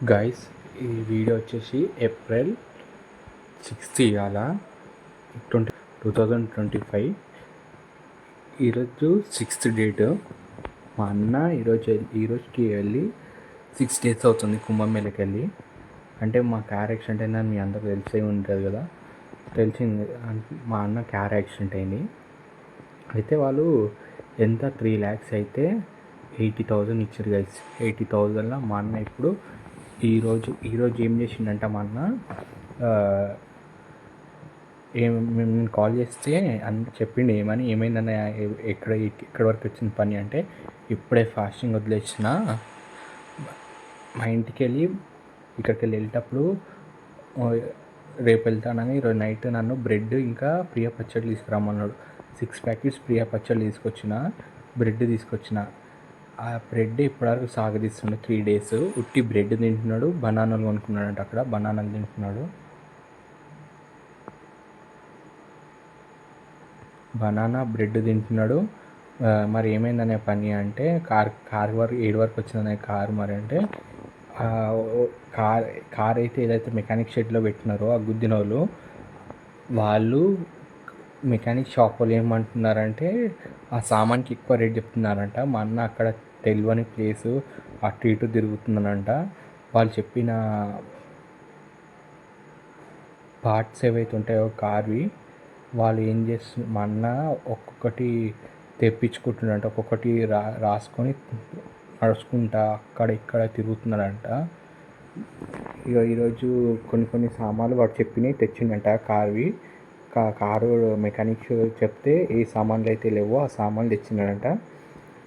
Guys, ఈ video వచ్చేసి April 6 ఇవాళ 2025. ఈరోజు 6th డేట్. మా అన్న ఈరోజుకి వెళ్ళి 6 days అవుతుంది కుంభమేళకి వెళ్ళి. అంటే మా కార్ యాక్సిడెంట్ అయిందని మీ అందరూ తెలిసే ఉంటుంది కదా. తెలిసింది. మా అన్న కార్ యాక్సిడెంట్ అయింది. అయితే వాళ్ళు ఎంత 3 lakhs అయితే 80,000 ఇచ్చారు గైస్. 80,000లో మా అన్న ఇప్పుడు ఈరోజు ఏం చేసిండంట మా అన్న, మేము కాల్ చేస్తే చెప్పిండు ఏమైందన్న, ఎక్కడ వరకు వచ్చింది పని అంటే, ఇప్పుడే ఫాస్టింగ్ వదిలేసిన మా ఇంటికి వెళ్ళి ఇక్కడికి వెళ్ళేటప్పుడు రేపు వెళ్తానని ఈరోజు నైట్ నన్ను బ్రెడ్ ఇంకా ప్రియా పచ్చడి తీసుకురమ్మన్నాడు. 6 packets ప్రియా పచ్చడి తీసుకొచ్చిన, బ్రెడ్ తీసుకొచ్చిన. ఆ బ్రెడ్ ఇప్పటివరకు సాగదీస్తుండే 3 days. ఉట్టి బ్రెడ్ తింటున్నాడు, బనానాలు కొనుక్కున్నాడంట. అక్కడ బనానాలు తింటున్నాడు, బనానా బ్రెడ్ తింటున్నాడు. మరి ఏమైందనే పని అంటే, కార్ వరకు 7 వరకు వచ్చిందనే కారు. మరి అంటే కార్ అయితే ఏదైతే మెకానిక్ షెడ్లో పెట్టినారో ఆ గుద్దిన వాళ్ళు మెకానిక్ షాప్ వాళ్ళు ఏమంటున్నారంటే, ఆ సామాన్కి ఎక్కువ రేట్ చెప్తున్నారంట. మా అన్న అక్కడ తెలియని ప్లేసు అటు ఇటు తిరుగుతున్నానంట. వాళ్ళు చెప్పిన పార్ట్స్ ఏవైతే ఉంటాయో కార్వి, వాళ్ళు ఏం చేస్తున్నారు, మా అన్న ఒక్కొక్కటి తెప్పించుకుంటున్నాడంట. ఒక్కొక్కటి రాసుకొని నడుచుకుంటా అక్కడ ఇక్కడ తిరుగుతున్నాడంట. ఇక ఈరోజు కొన్ని సామాన్లు వాడు చెప్పినవి తెచ్చిండంట కార్వి. కారు మెకానిక్స్ చెప్తే ఏ సామాన్లు అయితే లేవో ఆ సామాన్లు తెచ్చినాడంట.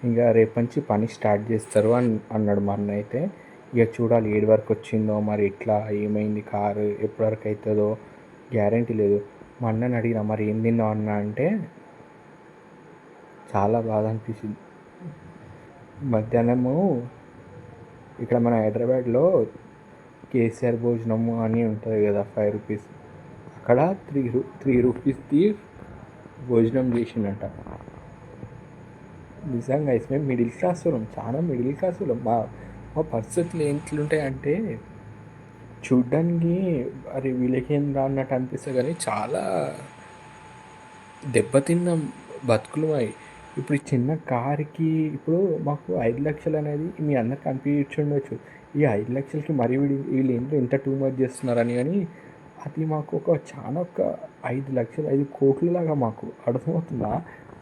ఇంకా రేపు నుంచి పని స్టార్ట్ చేస్తారు అన్నాడు మా అన్న అయితే. ఇక చూడాలి 7 వరకు వచ్చిందో, మరి ఎట్లా ఏమైంది, కారు ఎప్పటి వరకు అవుతుందో గ్యారంటీ లేదు. మా అన్నని అడిగిన, మరి ఏం తిన్నావు అన్న అంటే, చాలా బాధ అనిపించింది. మధ్యాహ్నము ఇక్కడ మన హైదరాబాద్లో కేసీఆర్ భోజనము అని ఉంటుంది కదా, 5 rupees. అక్కడ 3 rupeesది భోజనం చేసిండంట. నిజంగా మేము మిడిల్ క్లాస్ వాళ్ళం, చాలా మిడిల్ క్లాస్ వాళ్ళం. మా పరిస్థితులు ఎట్లుంటాయంటే, చూడ్డానికి అరే వీళ్ళకేం రా అన్నట్టు అనిపిస్తుంది, కానీ చాలా దెబ్బతిన్నాం బతుకులమై. ఇప్పుడు ఈ చిన్న కారుకి ఇప్పుడు మాకు 5 లక్షలు అనేది మీ అందరికి అనిపించుండొచ్చు. ఈ 5 లక్షలకి మరి వీళ్ళు ఏంటో ఇంత టూ మచ్ చేస్తున్నారని. కానీ అది మాకు ఒక 5 లక్షలు 5 కోట్లలాగా మాకు అర్థమవుతుందా.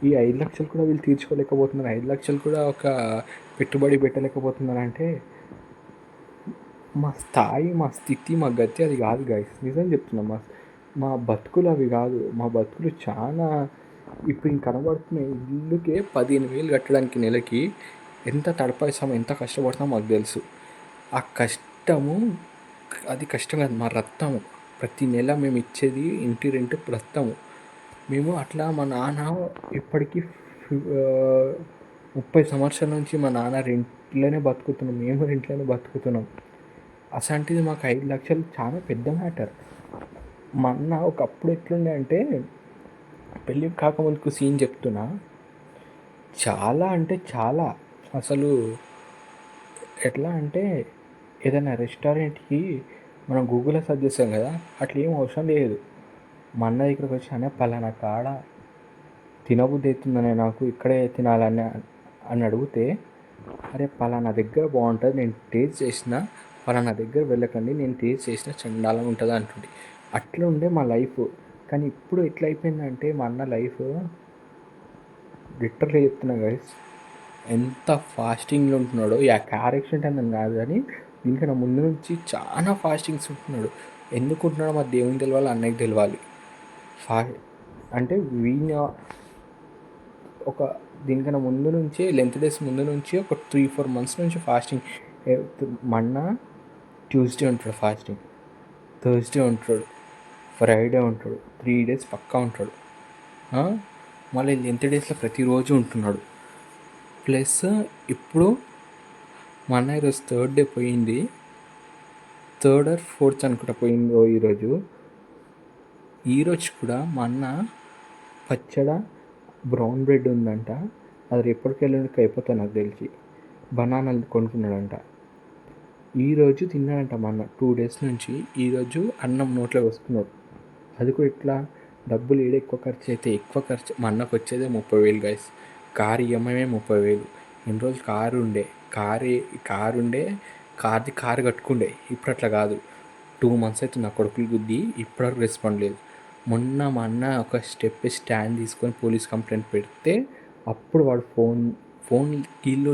ఈ 5 లక్షలు కూడా వీళ్ళు తీర్చుకోలేకపోతున్నారు. 5 లక్షలు కూడా ఒక పెట్టుబడి పెట్టలేకపోతున్నారు అంటే, మా స్థాయి, మా స్థితి, మా గతి అది కాదు గైస్. నిజం చెప్తున్నా. మా బతుకులు అవి కాదు. మా బతుకులు చాలా ఇప్పుడు కనబడుతున్న ఇల్లుకే 15,000 కట్టడానికి నెలకి ఎంత తడపడిస్తామో, ఎంత కష్టపడతామో మాకు తెలుసు. ఆ కష్టము అది కష్టం కాదు, మా రక్తము. ప్రతి నెల మేము ఇచ్చేది ఇంటి రెంట్ రక్తము. మేము అట్లా మా నాన్న ఇప్పటికీ 30 సంవత్సరాల నుంచి మా నాన్న రెంట్లోనే బతుకుతున్నాం, మేము రెంట్లోనే బతుకుతున్నాం. అసంటిది మాకు 5 లక్షలు చాలా పెద్ద మ్యాటర్. మా అన్న ఒకప్పుడు ఎట్లుండే అంటే, పెళ్ళి కాకముందుకు సీన్ చెప్తున్నా, చాలా అంటే చాలా అసలు ఎట్లా అంటే, ఏదైనా రెస్టారెంట్కి మనం గూగుల్లో సెర్చ్ చేస్తాం కదా, అట్లా ఏం అవసరం లేదు. మా అన్న దగ్గరికి వచ్చి, అనే పలానా కాడ తినబుద్ధి అవుతుందనే నాకు, ఇక్కడే తినాలని అని అడిగితే, అరే పలానా దగ్గర బాగుంటుంది, నేను టేస్ట్ చేసిన, పలానా దగ్గర వెళ్ళకండి, నేను టేస్ట్ చేసిన చండాలంగా ఉంటుంది అంటుంది. అట్లా ఉండే మా లైఫ్. కానీ ఇప్పుడు ఎట్లా అయిపోయిందంటే మా అన్న లైఫ్, లిటరల్లీ చెప్తున్నా గైస్, ఎంత ఫాస్టింగ్లో ఉంటున్నాడో. కార్ యాక్సిడెంట్ అని కాదు, కానీ దీనికన్నా ముందు నుంచి చాలా ఫాస్టింగ్స్ ఉంటున్నాడు. ఎందుకు ఉంటున్నాడో మా దేవునికి తెలియాలి, అన్నయ్యకి తెలియాలి. అంటే వీణ ఒక దీనికన్నా ముందు నుంచి, లెంత్ డేస్ ముందు నుంచి ఒక 3-4 months నుంచి ఫాస్టింగ్. మొన్న ట్యూస్డే ఉంటాడు ఫాస్టింగ్, థర్స్డే ఉంటాడు, ఫ్రైడే ఉంటాడు, 3 days పక్కా ఉంటాడు. మళ్ళీ లెంత్ డేస్లో ప్రతిరోజు ఉంటున్నాడు. ప్లస్ ఇప్పుడు మా అన్న ఈరోజు 3rd day పోయింది, 3rd or 4th అనుకుంటా పోయిందో ఈరోజు కూడా మా అన్న పచ్చడ బ్రౌన్ బ్రెడ్ ఉందంట, అది ఎప్పటికి వెళ్ళడానికి అయిపోతుంది నాకు తెలిసి. బనానాలు కొనుక్కున్నాడంట. ఈరోజు తిన్నాడంట మా అన్న 2 డేస్ నుంచి. ఈరోజు అన్నం నోట్లో వేసుకున్నాడు. అది కూడా ఎట్లా, డబ్బులు ఏడ ఎక్కువ ఖర్చు అయితే ఎక్కువ ఖర్చు. మా అన్నకు వచ్చేదే 30,000 గైస్. Car EMI 30,000. ఇన్ని రోజులు కారు ఉండే కారు కట్టుకుండే. ఇప్పుడు అట్లా కాదు. 2 months అవుతుంది నా కొడుకులు గుద్ది, ఇప్పటివరకు రెస్పాండ్ లేదు. మొన్న మా అన్న ఒక స్టాండ్ తీసుకొని పోలీస్ కంప్లైంట్ పెడితే అప్పుడు వాడు ఫోన్ కీళ్ళు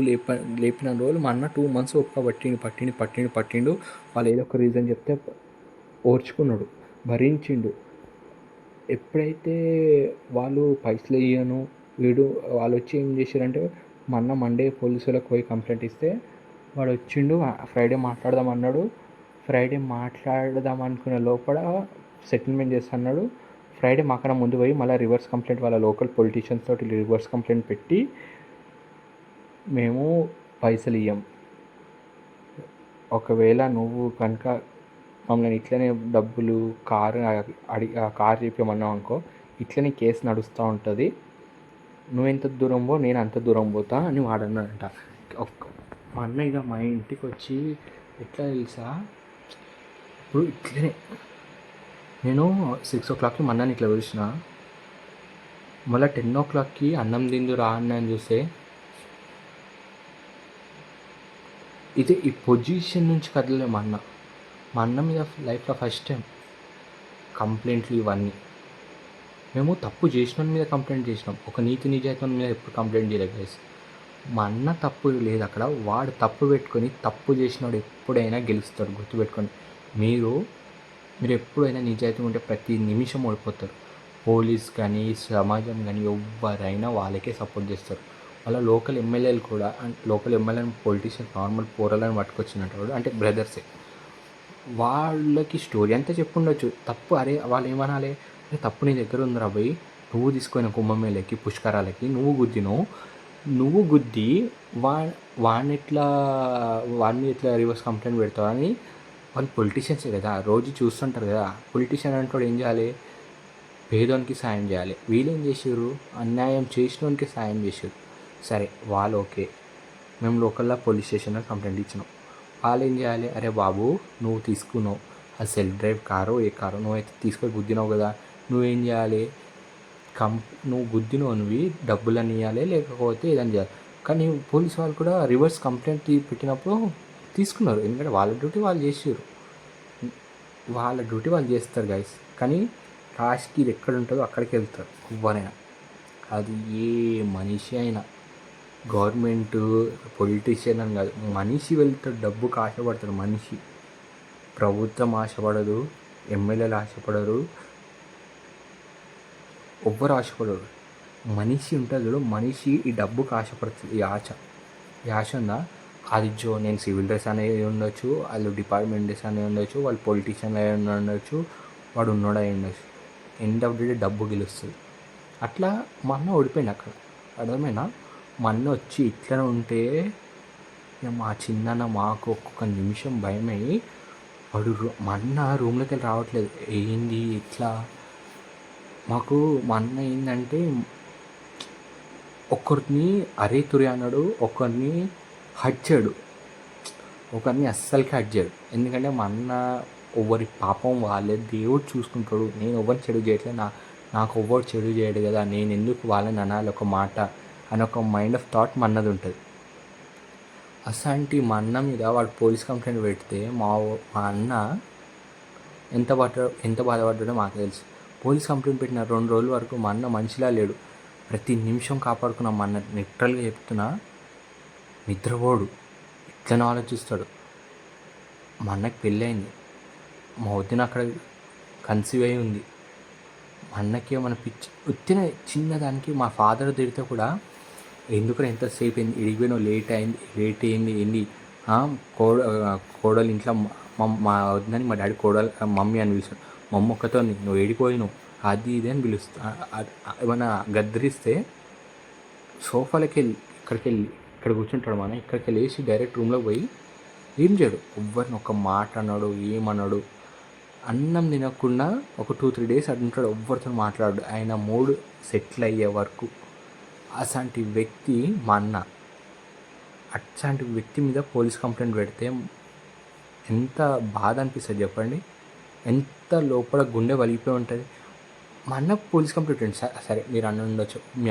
లేపిన రోజులు మా అన్న 2 months ఒక్క పట్టిండు. వాళ్ళు ఏదో ఒక రీజన్ చెప్తే ఓర్చుకున్నాడు, భరించిండు. ఎప్పుడైతే వాళ్ళు పైసలు ఇయ్యను వాళ్ళు వచ్చి ఏం చేశారంటే, మా అన్న మండే పోలీసులకు పోయి కంప్లైంట్ ఇస్తే వాడు వచ్చిండు. ఫ్రైడే మాట్లాడదాం అన్నాడు. ఫ్రైడే మాట్లాడదాం అనుకునే లోపల సెటిల్మెంట్ చేస్తా అన్నాడు. ఫ్రైడే మాకన్నా ముందు పోయి మళ్ళీ రివర్స్ కంప్లైంట్ వాళ్ళ లోకల్ పొలిటీషియన్స్ తోటి రివర్స్ కంప్లైంట్ పెట్టి, మేము పైసలు ఇయ్యం, ఒకవేళ నువ్వు కనుక మమ్మల్ని ఇట్లనే డబ్బులు కారు చెప్పమన్నావు అనుకో, ఇట్లనే కేసు నడుస్తూ ఉంటుంది, నువ్వెంత దూరం పో నేను అంత దూరం పోతా అని వాడన్నాడంట. మా అన్న ఇక మా ఇంటికి వచ్చి ఎట్లా తెలుసా, ఇప్పుడు ఇట్లనే నేను 6 o'clockకి మా అన్నని ఇట్లా పిలిచిన, మళ్ళీ 10 o'clockకి అన్నం తిందు రా అని చూస్తే, ఇది ఈ పొజిషన్ నుంచి కదలలే మా అన్న మీద లైఫ్లో ఫస్ట్ టైం కంప్లైంట్లు ఇవన్నీ. మేము తప్పు చేసిన మీద కంప్లైంట్ చేసినాం, ఒక నీతి నిజాయితీ మీద ఎప్పుడు కంప్లైంట్ చేయలేదు గైస్. మా అన్న తప్పు లేదు అక్కడ, వాడు తప్పు పెట్టుకొని, తప్పు చేసినాడు ఎప్పుడైనా గెలుస్తాడు, గుర్తుపెట్టుకొని. మీరు ఎప్పుడైనా నిజాయితీ ఉంటే ప్రతి నిమిషం ఓడిపోతారు. పోలీస్ కానీ సమాజం కానీ ఎవరైనా వాళ్ళకే సపోర్ట్ చేస్తారు. వాళ్ళ లోకల్ ఎమ్మెల్యేలు కూడా, లోకల్ ఎమ్మెల్యేని పొలిటీషియన్ నార్మల్ పోరాలని పట్టుకొచ్చినట్టు అంటే బ్రదర్సే, వాళ్ళకి స్టోరీ అంతా చెప్పుండొచ్చు. తప్పు అరే వాళ్ళు ఏమనాలి, అరే తప్పు నీ దగ్గర ఉందిరా భయ్, నువ్వు తీసుకున్న కుంభమేళకి పుష్కరాలకి నువ్వు గుద్ది వాడిని ఎట్లా రివర్స్ కంప్లైంట్ పెడతావు అని. వాళ్ళు పొలిటీషియన్సే కదా, రోజు చూస్తుంటారు కదా. పొలిటీషియన్ అంటే ఏం చేయాలి, పేదోనికి సాయం చేయాలి. వీళ్ళేం చేసారు, అన్యాయం చేసినోనికి సాయం చేసారు. సరే వాళ్ళు ఓకే, మేము లోకల్లో పోలీస్ స్టేషన్లో కంప్లైంట్ ఇచ్చినాం. వాళ్ళు ఏం చేయాలి, అరే బాబు నువ్వు తీసుకున్నావు అది సెల్ఫ్ డ్రైవ్ కారు, ఏ కారు నువ్వైతే తీసుకొని గుద్దినావు కదా, నువ్వేం చేయాలి, నువ్వు గుద్దినోనివి డబ్బులని ఇవ్వాలి, లేకపోతే ఏదైనా చేయాలి. కానీ పోలీస్ వాళ్ళు కూడా రివర్స్ కంప్లైంట్ పెట్టినప్పుడు తీసుకున్నారు, ఎందుకంటే వాళ్ళ డ్యూటీ వాళ్ళు చేస్తారు గైస్. కానీ లాస్ట్కి ఇది ఎక్కడ ఉంటుందో అక్కడికి వెళ్తారు ఎవరైనా, అది ఏ మనిషి అయినా, గవర్నమెంట్ పొలిటీషియన్ అని కాదు, మనిషి వెళ్తాడు, డబ్బుకు ఆశపడతాడు మనిషి. ప్రభుత్వం ఆశపడదు, ఎమ్మెల్యేలు ఆశపడరు, ఎవ్వరు ఆశపడరు. మనిషి ఉంటుంది చూడు, మనిషి ఈ డబ్బుకు ఆశపడుతుంది. ఈ ఆశ ఉందా, అది నేను సివిల్ డ్రెస్ అనేది ఉండొచ్చు, వాళ్ళు డిపార్ట్మెంట్ డ్రెస్ అనేది ఉండొచ్చు, వాళ్ళు పొలిటీషియన్ అయి ఉండొచ్చు, వాడు ఉన్నాడు అయి ఉండొచ్చు, ఎండ్ ఆఫ్ ది డే డబ్బు గెలుస్తుంది. అట్లా మా అన్న ఓడిపోయింది అక్కడ, అర్థమైనా. మా అన్న వచ్చి ఇట్లనే ఉంటే మా చిన్న మాకు ఒక్కొక్క నిమిషం భయమై, మా అన్న రూమ్లోకి వెళ్ళి రావట్లేదు. ఏంది ఇట్లా, మాకు మా అన్న ఏంటంటే ఒక్కరిని అరే తురి అన్నాడు, ఒకరిని హట్ చేయడు, ఒకరిని అస్సలకి హట్ చేయడు. ఎందుకంటే మా అన్న ఎవరి పాపం వాళ్ళే, దేవుడు చూసుకుంటాడు. నేను ఎవరిని చెడు చేయట్లేదు, నాకు ఎవ్వరు చెడు చేయడు కదా, నేను ఎందుకు వాళ్ళని అనాలి ఒక మాట అని ఒక మైండ్ ఆఫ్ థాట్ మా అన్నది ఉంటుంది. అసంటి మా అన్న మీద వాడు పోలీస్ కంప్లైంట్ పెడితే మా అన్న ఎంత బాధపడ్డాడో మాకు తెలుసు. పోలీస్ కంప్లైంట్ పెట్టిన 2 రోజుల వరకు మా అన్న మనిషిలా లేడు. ప్రతి నిమిషం కాపాడుకున్నాం మా అన్న, లిటరల్గా చెప్తున్నా, నిద్రపోడు, ఇట్లనే ఆలోచిస్తాడు. మా అన్నకి పెళ్ళి అయింది, మా వదిన అక్కడ కన్సీవ్ అయి ఉంది. మా అన్నకి ఏమైనా పిచ్చి వచ్చిన చిన్నదానికి మా ఫాదర్ తిడితే కూడా, ఎందుకని ఎంతసేపు అయింది, ఇడిగిపోయినా లేట్ అయింది ఏంది, కోడలు ఇంట్లో మా వద్దని మా డాడీ కోడలు మమ్మీ అని పిలుస్తాడు. మమ్మీ ఒక్కతో నువ్వు ఏడిపోయినావు అది ఇది అని పిలుస్తా. ఏమైనా గద్దరిస్తే సోఫాలకి వెళ్ళి ఇక్కడ కూర్చుంటాడు మన, ఇక్కడికి వెళ్ళేసి డైరెక్ట్ రూమ్లోకి పోయి ఏం చేయడు, ఎవ్వరిని ఒక మాట అన్నాడు, ఏమన్నాడు. అన్నం తినకుండా ఒక 2-3 days అటుంటాడు, ఎవ్వరితో మాట్లాడు, ఆయన మూడ్ సెటిల్ అయ్యే వరకు. అట్లాంటి వ్యక్తి మా అన్న. అట్లాంటి వ్యక్తి మీద పోలీస్ కంప్లైంట్ పెడితే ఎంత బాధ అనిపిస్తుంది చెప్పండి. ఎంత లోపల గుండె వలిగిపోయి ఉంటుంది. మా అన్న పోలీస్ కంప్లైంట్ ఉంది. సరే మీరు అన్న ఉండొచ్చు, మీ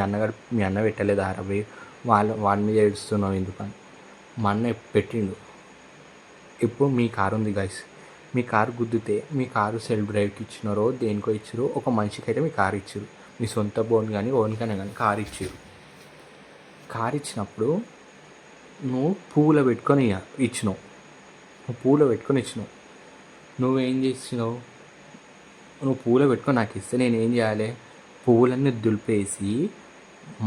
అన్న పెట్టలేదు 60 వాళ్ళ మీద ఏడుస్తున్నావు ఎందుకని. మా అన్న పెట్టిండు. ఇప్పుడు మీ కారు ఉంది గైస్, మీ కారు గుద్దితే మీ కారు సెల్ఫ్ డ్రైవ్కి ఇచ్చినారో దేనికో ఇచ్చారు, ఒక మనిషికి అయితే మీ కారు ఇచ్చారు, మీ సొంత బోన్ కానీ ఓన్కైనా కానీ కారు ఇచ్చారు. కారు ఇచ్చినప్పుడు నువ్వు పువ్వులో పెట్టుకొని ఇచ్చినావు, నువ్వేం చేసినావు? నువ్వు పువ్వులో పెట్టుకొని నాకు ఇస్తే నేను ఏం చేయాలి? పువ్వులన్నీ దులిపేసి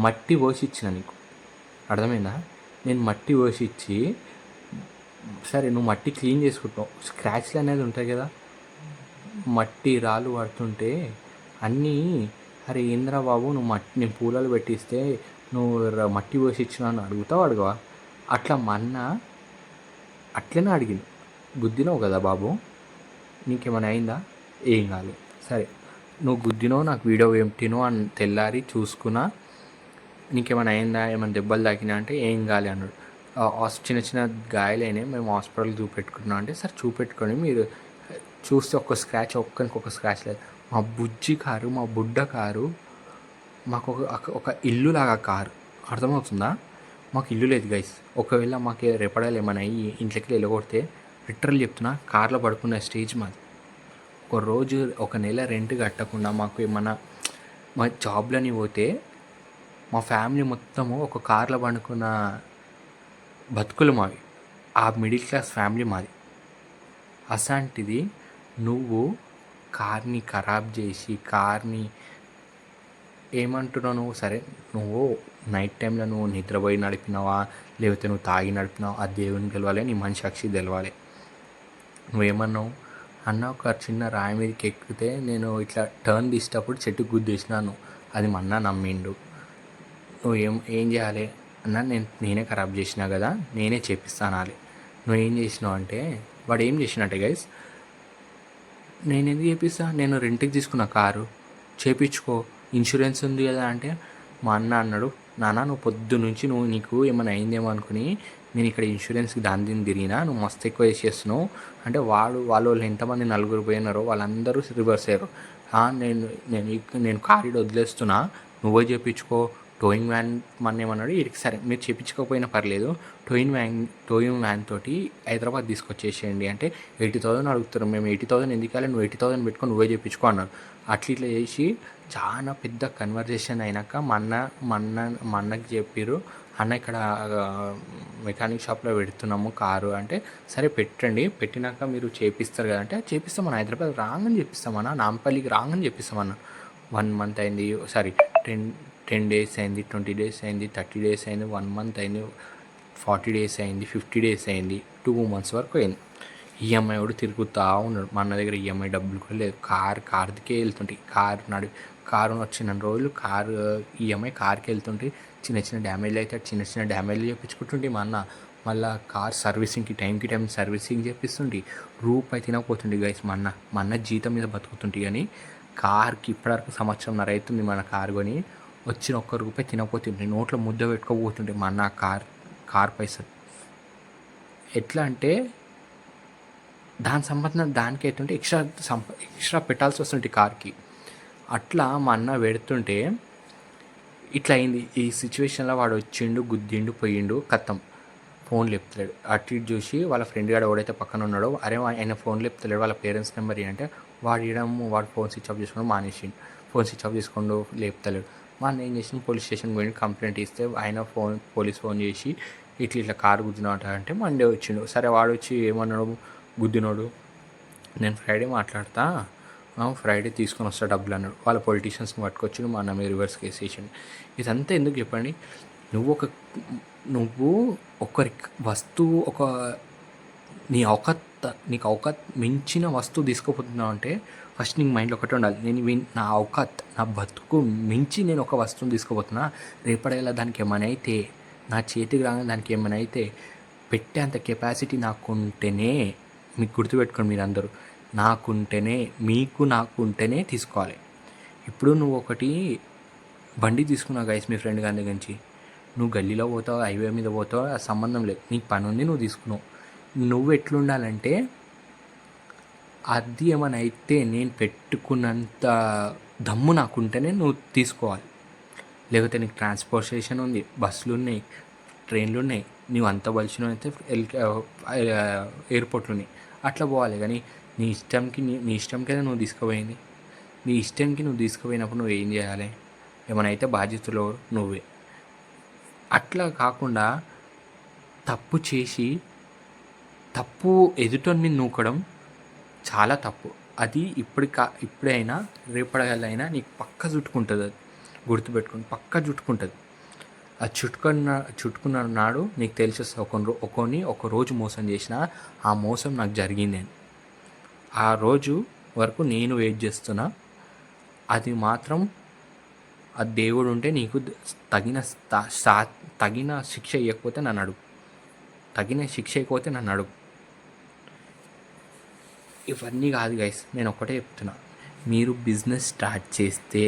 మట్టి పోసి ఇచ్చిన నీకు, అర్థమైందా? నేను మట్టి పోసి ఇచ్చి, సరే నువ్వు మట్టి క్లీన్ చేసుకుంటున్నావు, స్క్రాచ్లు అనేది ఉంటాయి కదా, మట్టి రాళ్ళు పడుతుంటే అన్నీ, అరే ఏంద్రా బాబు నువ్వు నేను పూలలో పెట్టిస్తే నువ్వు మట్టి పోసి ఇచ్చినావు అని అడగవా? అట్లా అన్న అట్లనే అడిగింది. గుద్దినావు కదా బాబు, నీకేమైనా అయిందా? ఏం కాలేదు. సరే నువ్వు గుద్దినావు, నాకు వీడియో ఏంటినో అని తెల్లారి చూసుకున్నా, నీకేమైనా అయిందా, ఏమైనా దెబ్బలు తాకినా అంటే ఏం కాలే అన్నాడు. చిన్న చిన్న గాయాలైనాయి, మేము హాస్పిటల్కి చూపెట్టుకున్నాం అంటే సరే చూపెట్టుకొని మీరు చూస్తే ఒక్క స్క్రాచ్, ఒక్క స్క్రాచ్ లేదు. మా బుజ్జి కారు, మా బుడ్డ కారు, మాకు ఒక ఇల్లు లాగా కారు, అర్థమవుతుందా? మాకు ఇల్లు లేదు గైస్. ఒకవేళ మాకు రేపడాలు ఏమైనా అయ్యి ఇంట్లోకి వెళ్ళగొడితే లిటరల్ చెప్తున్నా కార్లో పడుకున్న స్టేజ్ మాది. ఒక రోజు ఒక నెల రెంట్ కట్టకుండా మాకు ఏమన్నా మా జాబ్లని పోతే మా ఫ్యామిలీ మొత్తము ఒక కార్లో పండుకున్న బతుకులు మావి. ఆ మిడిల్ క్లాస్ ఫ్యామిలీ మాది. అసాంటిది నువ్వు కార్ని ఖరాబ్ చేసి, కార్ని ఏమంటున్నావు నువ్వు? సరే నువ్వు నైట్ టైంలో నువ్వు నిద్రపోయి నడిపినావా, లేకపోతే నువ్వు తాగి నడిపినావా, ఆ దేవుని తెలవాలి, నీ మనిషి సాక్షి తెలవాలి. నువ్వేమన్నావు? అన్న ఒక చిన్న రాయి మీదకి ఎక్కితే నేను ఇట్లా టర్న్ తీసేటప్పుడు చెట్టు గుద్దేసినాను, అది మా అన్న నమ్మిండు. నువ్వు ఏం చేయాలి అన్న? నేనే ఖరాబ్ చేసినా కదా, నేనే చేపిస్తానాలి. నువ్వు ఏం చేసినావు అంటే, వాడు ఏం చేసినట్టే గైస్, నేను ఎందుకు చేపిస్తా, నేను రెంట్కి తీసుకున్న కారు, చేపించుకో, ఇన్సూరెన్స్ ఉంది కదా అంటే, మా అన్న అన్నాడు, నాన్న నువ్వు పొద్దు నుంచి నీకు ఏమైనా అయిందేమో అనుకుని నేను ఇక్కడ ఇన్సూరెన్స్కి దాని తిరిగినా, నువ్వు మస్తు ఎక్కువ వేసేస్తున్నావు అంటే, వాళ్ళు ఎంతమంది నలుగురు పోయినారో వాళ్ళందరూ రివర్స్ అయ్యారు. నేను కారు వదిలేస్తున్నా, నువ్వే చేయించుకో, టోయింగ్ వ్యాన్ మన ఏమన్నాడు వీడికి. సరే మీరు చేయించుకోకపోయినా పర్లేదు, టోయింగ్ వ్యాన్ తోటి హైదరాబాద్ తీసుకొచ్చేసేయండి అంటే 80,000 అడుగుతారు. మేము 80,000 ఎందుకు వెళ్ళాలి, నువ్వు 80,000 పెట్టుకొని నువ్వే చేయించుకో అన్నారు. ఇట్లా చేసి చాలా పెద్ద కన్వర్జేషన్ అయినాక మా అన్నకి చెప్పారు, అన్న ఇక్కడ మెకానిక్ షాప్లో పెడుతున్నాము కారు అంటే, సరే పెట్టినాక మీరు చేపిస్తారు కదంటే, చేపిస్తామన్నా, హైదరాబాద్ రాగానే చేపిస్తామన్నా, నాంపల్లికి రాగానే చేపిస్తామన్నా. 1 month అయింది, సారీ 10 days అయింది, 20 days అయింది, 30 days అయింది, 1 month అయింది, 40 days అయింది, 50 days అయింది, 2 months వరకు అయింది. ఈఎంఐ కూడా తిరుగుతూ ఉన్నాడు. మా అన్న దగ్గర ఈఎంఐ డబ్బులు కూడా లేదు. కార్దికే వెళ్తుంటాయి. కారు వచ్చిన రోజులు ఈఎంఐ కార్కి వెళ్తుంటే చిన్న చిన్న డ్యామేజ్లు అయితే చిన్న చిన్న డ్యామేజ్లు చేయించుకుంటుంటే మా అన్న మళ్ళీ కార్ సర్వీసింగ్కి టైం సర్వీసింగ్ చేపిస్తుంటే రూపాయి తినకపోతుండే గైస్. మా అన్న జీతం మీద బతుకుతుంటే కానీ కార్కి ఇప్పటివరకు 1.5 సంవత్సరం అవుతుంది మన కారు కొని, వచ్చిన ₹1 తినకపోతుండే, నోట్లో ముద్ద పెట్టుకోపోతుండే మా అన్న కార్ పైసలు. ఎట్లా అంటే దాని సంబంధం దానికి అవుతుంటే ఎక్స్ట్రా పెట్టాల్సి వస్తుంటే కార్కి. అట్లా మా అన్న పెడుతుంటే ఇట్లా అయింది. ఈ సిచ్యువేషన్లో వాడు వచ్చిండు, గుద్దిండు, పోయిండు, కథం ఫోన్ లేపుతలేడు. అటు ఇటు చూసి వాళ్ళ ఫ్రెండ్ గాడు ఎవడైతే పక్కన ఉన్నాడో, అరే ఆయన ఫోన్ లేపుతలేడు, వాళ్ళ పేరెంట్స్ నెంబర్ అంటే వాడు ఫోన్ స్విచ్ ఆఫ్ చేసుకొని మానేసిండు. ఫోన్ స్విచ్ ఆఫ్ చేసుకుంటూ లేపుతలేడు. మా అన్న ఏం చేసిండు, పోలీస్ స్టేషన్ పోయి కంప్లైంట్ ఇస్తే ఆయన పోలీస్ ఫోన్ చేసి ఇట్లా కారు గుద్దినట అంటే మండే వచ్చిండు. సరే వాడు వచ్చి ఏమన్నాడు, గుద్దినోడు నేను ఫ్రైడే మాట్లాడతా, ఫ్రైడే తీసుకొని వస్తా డబ్బులు అన్నాడు. వాళ్ళ పొలిటీషియన్స్ని పట్టుకొచ్చి మా అన్న మీద రివర్స్ కేసు వేసిండు. ఇదంతా ఎందుకు చెప్పండి? నువ్వు ఒకరి వస్తువు, నీకు అవకాత్ మించిన వస్తువు తీసుకోపోతున్నావు అంటే ఫస్ట్ నీకు మైండ్లో ఒకటి ఉండాలి, నా అవకాత్, నా బతుకు మించి నేను ఒక వస్తువుని తీసుకోపోతున్నా, రేపడేలా దానికి ఏమైనా అయితే, నా చేతికి రాగానే దానికి ఏమైనా అయితే పెట్టే అంత కెపాసిటీ నాకుంటేనే, మీకు గుర్తుపెట్టుకోండి మీరందరూ, నాకుంటేనే తీసుకోవాలి. ఇప్పుడు నువ్వు ఒకటి బండి తీసుకున్నావు గైస్ మీ ఫ్రెండ్ గారి దగ్గర నుంచి, నువ్వు గల్లీలో పోతావు, హైవే మీద పోతావు, ఆ సంబంధం లేదు, నీకు పని ఉంది, నువ్వు తీసుకున్నావు. నువ్వు ఎట్లుండాలంటే అది ఏమైనా అయితే నేను పెట్టుకున్నంత దమ్ము నాకుంటేనే నువ్వు తీసుకోవాలి. లేకపోతే నీకు ట్రాన్స్పోర్టేషన్ ఉంది, బస్సులు ఉన్నాయి, ట్రైన్లు ఉన్నాయి, నువ్వు అంత బలిసిన అయితే ఎయిర్పోర్ట్లు ఉన్నాయి, అట్లా పోవాలి. కానీ నీ ఇష్టంకైనా నువ్వు తీసుకుపోయింది. నీ ఇష్టంకి నువ్వు తీసుకుపోయినప్పుడు నువ్వు ఏం చేయాలి? ఏమైనా అయితే బాధ్యతలో నువ్వే. అట్లా కాకుండా తప్పు చేసి తప్పు ఎదుటోని మీద నూకడం చాలా తప్పు. అది ఇప్పుడైనా రేపటికైనా నీకు పక్క చుట్టుకుంటుంది. అది గుర్తుపెట్టుకుని పక్క చుట్టుకుంటుంది. అది చుట్టుకున్న నాడు నీకు తెలిసేస్తుంది ఒక రోజు మోసం చేసిన ఆ మోసం నాకు జరిగింది అని. ఆ రోజు వరకు నేను వెయిట్ చేస్తున్నా. అది మాత్రం ఆ దేవుడు ఉంటే నీకు తగిన శిక్ష ఇవ్వకపోతే నన్ను అడుగు. ఇవన్నీ కాదు గైస్, నేను ఒకటే చెప్తున్నా. మీరు బిజినెస్ స్టార్ట్ చేస్తే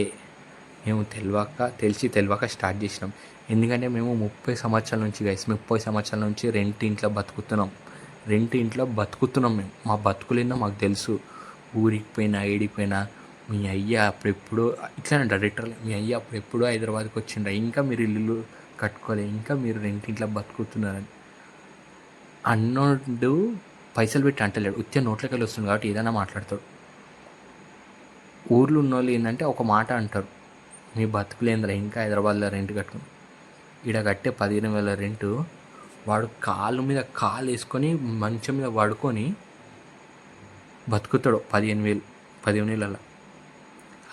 మేము తెలియక స్టార్ట్ చేసినాం. ఎందుకంటే మేము 30 సంవత్సరాల నుంచి రెంట్ ఇంట్లో బతుకుతున్నాం మేము. మా బతుకులేందో మాకు తెలుసు. ఊరికి పోయినా ఏడికి పోయినా మీ అయ్య అప్పుడెప్పుడు ఇట్లానే డైరెక్టర్లు, మీ అయ్య అప్పుడెప్పుడో హైదరాబాద్కి వచ్చిండ్రా, ఇంకా మీరు ఇల్లు కట్టుకోలే, ఇంకా మీరు రెంట్ ఇంట్లో బతుకుతున్నారని అన్నోడు పైసలు పెట్టి అంటలేడు. ఉత్తిగా నోట్లకి వెళ్ళి వస్తుంది కాబట్టి ఏదైనా మాట్లాడతాడు. ఊర్లో ఉన్న వాళ్ళు ఏంటంటే ఒక మాట అంటారు, మీ బతుకులేంద్రా ఇంకా హైదరాబాద్లో రెంట్ కట్టుకుని. ఈడ కట్టే 15,000 రెంటు వాడు కాలు మీద కాలు వేసుకొని మంచం మీద పడుకొని బతుకుతాడు 15,000 అలా.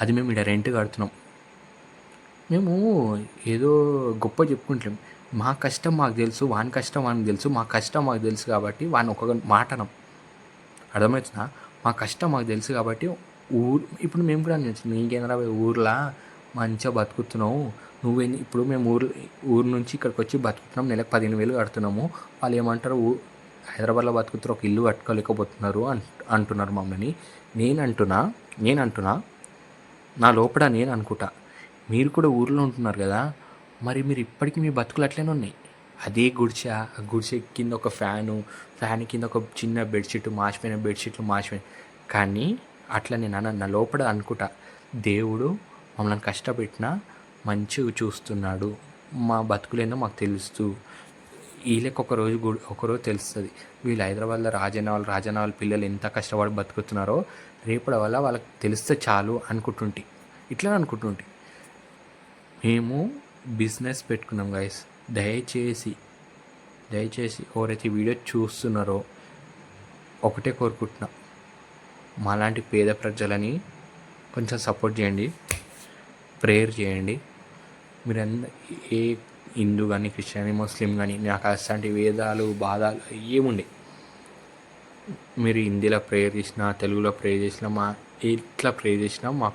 అది మేము ఇక్కడ రెంట్ కడుతున్నాం. మేము ఏదో గొప్ప చెప్పుకుంటాం. మా కష్టం మాకు తెలుసు, వాని కష్టం వానికి తెలుసు. మా కష్టం మాకు తెలుసు కాబట్టి వాడిని ఒక మాట అనం. అర్థమవుతుందా? మా కష్టం మాకు తెలుసు కాబట్టి ఇప్పుడు మేము కూడా నీకేంద్రా ఊర్లో మంచిగా బతుకుతున్నావు, ఇప్పుడు మేము ఊరు నుంచి ఇక్కడికి వచ్చి బతుకుతున్నాం, నెలకు 15,000 కడుతున్నాము. వాళ్ళు ఏమంటారు, హైదరాబాద్లో బతుకుతారు, ఒక ఇల్లు కట్టుకోలేకపోతున్నారు అంటున్నారు మమ్మల్ని. నేను అంటున్నా నా లోపల నేను అనుకుంటా, మీరు కూడా ఊర్లో ఉంటున్నారు కదా, మరి మీరు ఇప్పటికీ మీ బతుకులు అట్లనే ఉన్నాయి. అదే గుడిసె కింద ఒక ఫ్యాన్ కింద ఒక చిన్న బెడ్షీట్, మాసిపోయిన కానీ అట్లా నేను నా లోపల అనుకుంటా, దేవుడు మమ్మల్ని కష్టపెట్టినా మంచిగా చూస్తున్నాడు, మా బతుకులేందో మాకు తెలుస్తూ. వీళ్ళకి ఒకరోజు తెలుస్తుంది, వీళ్ళు హైదరాబాద్లో రాజన్న వాళ్ళ పిల్లలు ఎంత కష్టపడి బతుకుతున్నారో రేపటి వల్ల వాళ్ళకి తెలిస్తే చాలు ఇట్లా అనుకుంటుంటే. మేము బిజినెస్ పెట్టుకున్నాం గైస్. దయచేసి ఎవరైతే వీడియో చూస్తున్నారో ఒకటే కోరుకుంటున్నా, మాలాంటి పేద ప్రజలని కొంచెం సపోర్ట్ చేయండి, ప్రేయర్ చేయండి. ఏ హిందూ కానీ క్రిస్టియన్ ముస్లిం కానీ నాకు అలాంటి వేదాలు బాధాలు ఏముండే, మీరు హిందీలో ప్రేయర్ చేసినా తెలుగులో ప్రేయర్ చేసినా ఎట్లా ప్రేయర్ చేసినా మా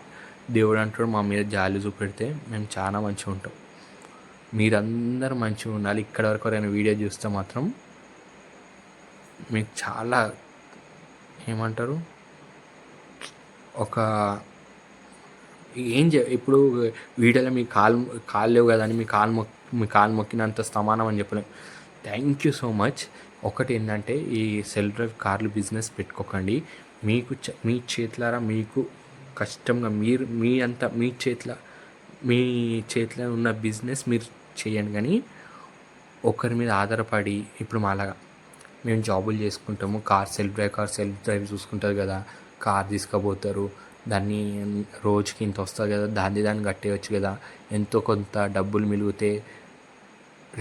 దేవుడు అంటాడు మా మీద జాలి చూపెడితే మేము చాలా మంచిగా ఉంటాం. మీరందరూ మంచిగా ఉండాలి. ఇక్కడ వరకు ఎవరైనా వీడియో చూస్తే మాత్రం మీకు చాలా ఏమంటారు, ఒక ఇప్పుడు వీడియోలో మీ కాలు లేవు కదా అని మీ కాలు మొక్కినంత సమానం అని చెప్పలేం. Thank you so much. ఒకటి ఏంటంటే, ఈ సెల్ఫ్ డ్రైవ్ కార్లు బిజినెస్ పెట్టుకోకండి. మీ చేతులారా మీకు కష్టంగా మీ చేతిలో ఉన్న బిజినెస్ మీరు చేయండి. కానీ ఒకరి మీద ఆధారపడి, ఇప్పుడు మాలాగా మేము జాబులు చేసుకుంటాము, సెల్ఫ్ డ్రైవ్ చూసుకుంటారు కదా, కార్ తీసుకుపోతారు, దాన్ని రోజుకి ఇంత వస్తుంది కదా, దాన్ని కట్టేయచ్చు కదా, ఎంతో కొంత డబ్బులు మిగిలితే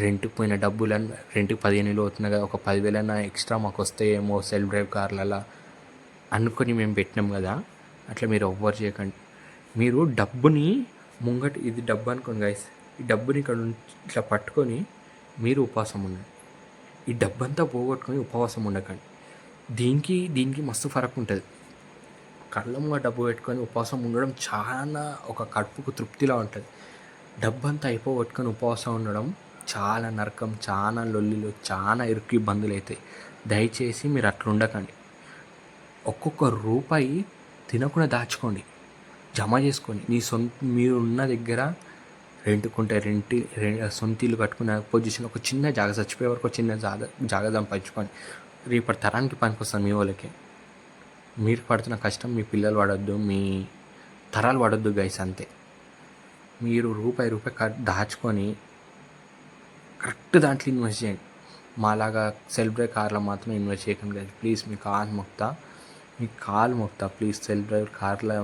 రెంట్కి పోయిన డబ్బులను, రెంట్కి 15,000 అవుతున్నాయి కదా, ఒక 10,000 ఎక్స్ట్రా మాకు వస్తాయేమో సెల్ఫ్ డ్రైవ్ కార్లలో అనుకొని మేము పెట్టినాం కదా. అట్లా మీరు ఎవ్వరు చేయకండి. మీరు డబ్బుని ఇది డబ్బు అనుకోండి గైస్, ఈ డబ్బుని ఇక్కడ ఇట్లా పట్టుకొని మీరు ఉపవాసం ఉండండి. ఈ డబ్బంతా పోగొట్టుకొని ఉపవాసం ఉండకండి. దీనికి మస్తు ఫరక్ ఉంటుంది. కళ్ళంగా డబ్బు పెట్టుకొని ఉపవాసం ఉండడం చాలా ఒక కడుపుకు తృప్తిలా ఉంటుంది. డబ్బంతా అయిపోగొట్టుకొని ఉపవాసం ఉండడం చాలా నరకం, చాలా లొల్లిలు, చాలా ఇరుకు ఇబ్బందులు అవుతాయి. దయచేసి మీరు అట్లా ఉండకండి. ఒక్కొక్క రూపాయి తినకుండా దాచుకోండి, జమ చేసుకోండి. మీరు ఉన్న దగ్గర రెంట్కుంటే సొంత ఇల్లు కట్టుకునే పొజిషన్, ఒక చిన్న చచ్చిపోయే వరకు చిన్న జాగా సంపాదించుకోండి. రేపటి తరానికి పనికొస్తాను మీ వాళ్ళకి. మీరు పడుతున్న కష్టం మీ పిల్లలు పడొద్దు, మీ తరాలు పడొద్దు గైస్, అంతే. మీరు రూపాయి దాచుకొని కరెక్ట్ దాంట్లో ఇన్వెస్ట్ చేయండి. మాలాగా సెల్ఫ్ డ్రైవ్ కార్లో మాత్రం ఇన్వెస్ట్ చేయకండి గైస్ ప్లీజ్. మీ కాలు మొక్తా ప్లీజ్, సెల్ఫ్ డ్రైవ్ కార్లో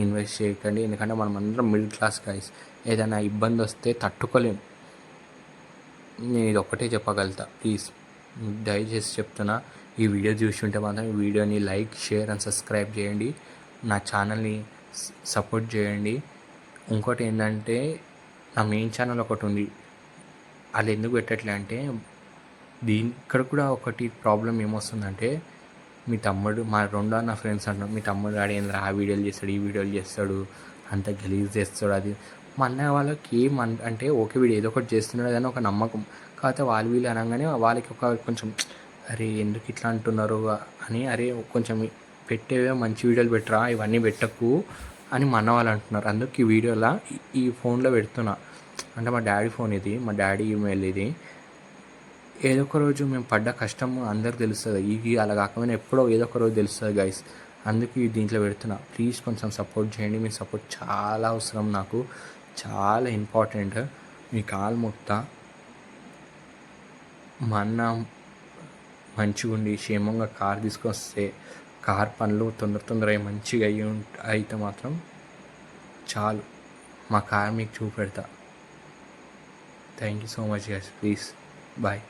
ఇన్వెస్ట్ చేయకండి. ఎందుకంటే మనం అందరం మిడిల్ క్లాస్ గైస్, ఏదైనా ఇబ్బంది వస్తే తట్టుకోలేం. నేను ఇది ఒక్కటే చెప్పగలుగుతా ప్లీజ్, దయచేసి చెప్తున్నా. ఈ వీడియో చూస్తుంటే మాత్రం ఈ వీడియోని లైక్, షేర్ అండ్ సబ్స్క్రైబ్ చేయండి. నా ఛానల్ని సపోర్ట్ చేయండి. ఇంకోటి ఏంటంటే, నా మెయిన్ ఛానల్ ఒకటి ఉంది, అది ఎందుకు పెట్టట్లే అంటే, ఇక్కడ కూడా ఒకటి ప్రాబ్లం ఏమొస్తుందంటే, మీ తమ్ముడు, మా రెండో నా ఫ్రెండ్స్ అంటారు, మీ తమ్ముడు ఆడు ఏంద్రా ఆ వీడియోలు చేస్తాడు, ఈ వీడియోలు చేస్తాడు, అంత గలీజ్ చేస్తాడు అది. మా అన్నయ్య వాళ్ళకి అంటే ఓకే వీడు ఏదో ఒకటి చేస్తున్నాడు అని ఒక నమ్మకం. కాకపోతే వీళ్ళు అనగానే వాళ్ళకి ఒక కొంచెం అరే ఎందుకు ఇట్లా అంటున్నారు అని, అరే కొంచెం పెట్టేవే మంచి వీడియోలు పెట్టరా, ఇవన్నీ పెట్టకు అని మా అన్న వాళ్ళు అంటున్నారు. అందుకు ఈ వీడియోలా ఈ ఫోన్లో పెడుతున్నా. అంటే మా డాడీ ఫోన్ ఇది, మా డాడీ ఈమెయిల్ ఇది. ఏదో ఒక రోజు మేము పడ్డ కష్టం అందరికి తెలుస్తుంది. ఇది అలా కాకపోయినా ఎప్పుడో ఏదో ఒక రోజు తెలుస్తుంది గైస్. అందుకు దీంట్లో పెడుతున్నా. ప్లీజ్ కొంచెం సపోర్ట్ చేయండి. మీ సపోర్ట్ చాలా అవసరం నాకు, చాలా ఇంపార్టెంట్. మీ కాలు మొక్తా. మా అన్న మంచిగా ఉండి క్షేమంగా కార్ తీసుకొస్తే, కార్ పనులు తొందరగా మంచిగా అయితే మాత్రం చాలు. మా కార్ మీకు చూపెడతా. Thank you so much guys, please bye.